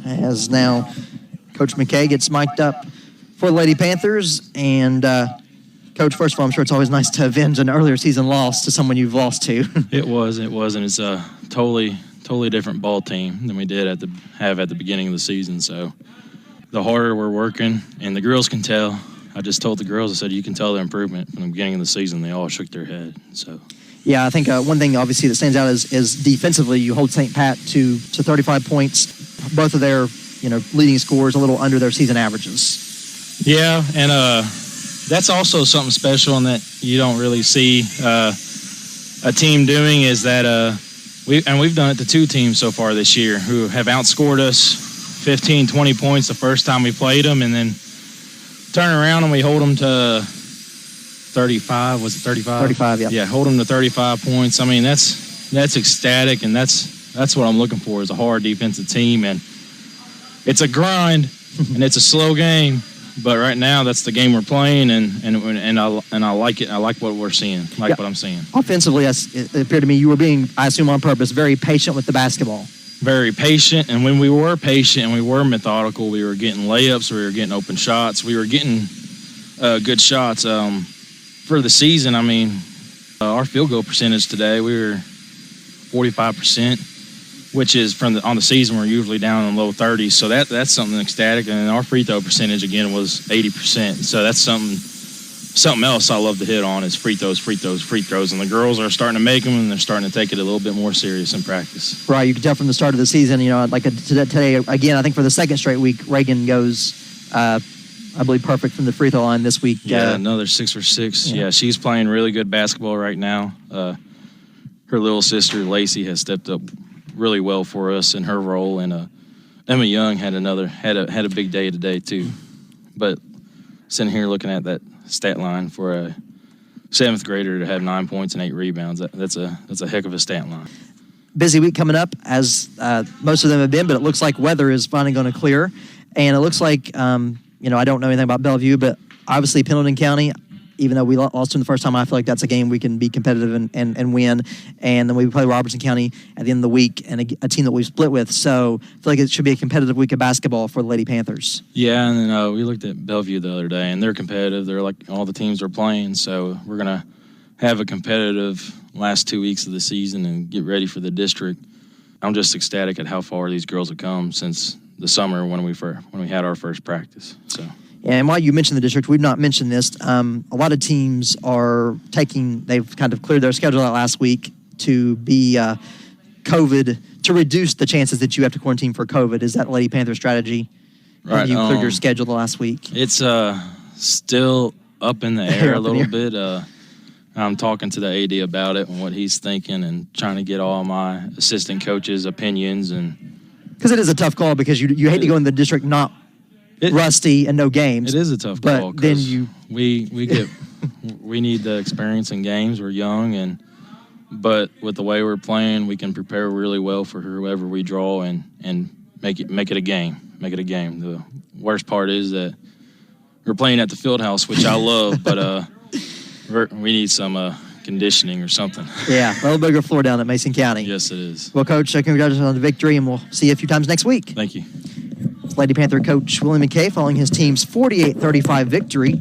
as now Coach McKay gets mic'd up for the Lady Panthers. And, Coach, first of all, I'm sure it's always nice to avenge an earlier season loss to someone you've lost to. It was, and it's a totally different ball team than we did have at the beginning of the season. So the harder we're working, and the girls can tell. I just told the girls, I said, you can tell the improvement from the beginning of the season. They all shook their head. So. Yeah, I think one thing obviously that stands out is defensively you hold St. Pat to 35 points. Both of their leading scorers a little under their season averages. Yeah, and that's also something special and that you don't really see a team doing is that we've done it to two teams so far this year who have outscored us 15, 20 points the first time we played them, and then turn around and we hold them to 35. Was it 35? 35, yeah. Yeah, hold them to 35 points. I mean, that's ecstatic, and that's what I'm looking for is a hard defensive team. And it's a grind, and it's a slow game. But right now, that's the game we're playing, and I like it. I like what we're seeing. What I'm seeing. Offensively, it appeared to me you were being, I assume on purpose, very patient with the basketball. Very patient, and when we were patient and we were methodical, we were getting layups, we were getting open shots, we were getting good shots. For the season, I mean, our field goal percentage today, we were 45%, which is on the season we're usually down in the low 30s. So that's something ecstatic. And our free throw percentage again was 80%. So that's something else I love to hit on is free throws. And the girls are starting to make them, and they're starting to take it a little bit more serious in practice. Right, you can tell from the start of the season. Today again, I think for the second straight week, Reagan goes. I believe perfect from the free throw line this week. Yeah, another 6 for 6. Yeah, she's playing really good basketball right now. Her little sister Lacey has stepped up really well for us in her role, and Emma Young had a big day today too. But sitting here looking at that stat line for a 7th grader to have 9 points and 8 rebounds, that's a heck of a stat line. Busy week coming up, as most of them have been, but it looks like weather is finally going to clear, and it looks like. I don't know anything about Bellevue, but obviously Pendleton County, even though we lost them the first time, I feel like that's a game we can be competitive and win. And then we play Robertson County at the end of the week, and a team that we've split with. So I feel like it should be a competitive week of basketball for the Lady Panthers. Yeah, and then we looked at Bellevue the other day, and they're competitive. They're like all the teams are playing. So we're going to have a competitive last 2 weeks of the season and get ready for the district. I'm just ecstatic at how far these girls have come since the summer when we had our first practice. So. Yeah, and while you mentioned the district, we've not mentioned this. A lot of teams they've kind of cleared their schedule out last week to be COVID, to reduce the chances that you have to quarantine for COVID. Is that Lady Panther strategy? Right. Have you cleared your schedule the last week? It's still up in the air a little bit. I'm talking to the AD about it and what he's thinking and trying to get all my assistant coaches' opinions. Because it is a tough call because you hate to go in the district not rusty and no games. It is a tough call. But then we need the experience in games. We're young, but with the way we're playing, we can prepare really well for whoever we draw and make it a game. Make it a game. The worst part is that we're playing at the field house, which I love, but we need some conditioning or something. Yeah, a little bigger floor down at Mason County. Yes, it is. Well, Coach, congratulations on the victory, and we'll see you a few times next week. Thank you. Lady Panther coach Willie McKay following his team's 48-35 victory